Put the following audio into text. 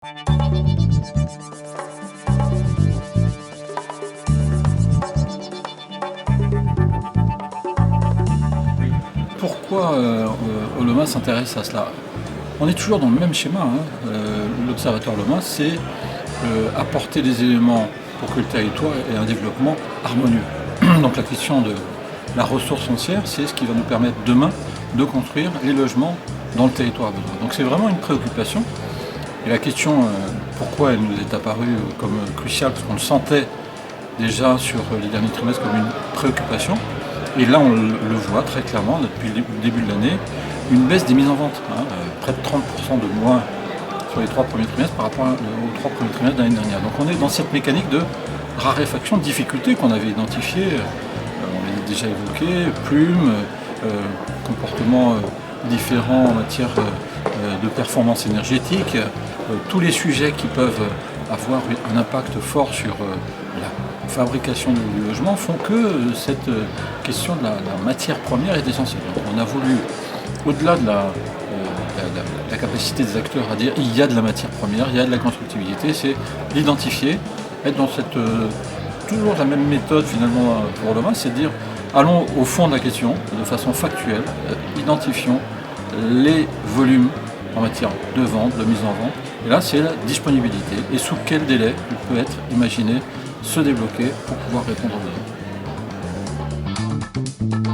Pourquoi Oloma s'intéresse à cela? On est toujours dans le même schéma, hein. L'Observatoire Oloma, c'est apporter des éléments pour que le territoire ait un développement harmonieux. Donc la question de la ressource foncière, c'est ce qui va nous permettre demain de construire les logements dont le territoire a besoin. Donc c'est vraiment une préoccupation. Et la question, pourquoi elle nous est apparue comme cruciale, parce qu'on le sentait déjà sur les derniers trimestres comme une préoccupation. Et là, on le voit très clairement depuis le début de l'année, une baisse des mises en vente, hein, près de 30% de moins sur les 3 premiers trimestres par rapport aux 3 premiers trimestres de l'année dernière. Donc on est dans cette mécanique de raréfaction, de difficulté qu'on avait identifiée, on l'a déjà évoqué, plumes, comportements différents en matière de performance énergétique, tous les sujets qui peuvent avoir un impact fort sur la fabrication du logement font que cette question de la matière première est essentielle. Donc on a voulu, au-delà de la capacité des acteurs à dire il y a de la matière première, il y a de la constructibilité, c'est l'identifier, être dans cette toujours la même méthode finalement pour Oloma, c'est de dire allons au fond de la question de façon factuelle, identifions les volumes en matière de vente, de mise en vente. Et là, c'est la disponibilité et sous quel délai il peut être imaginé se débloquer pour pouvoir répondre aux besoins.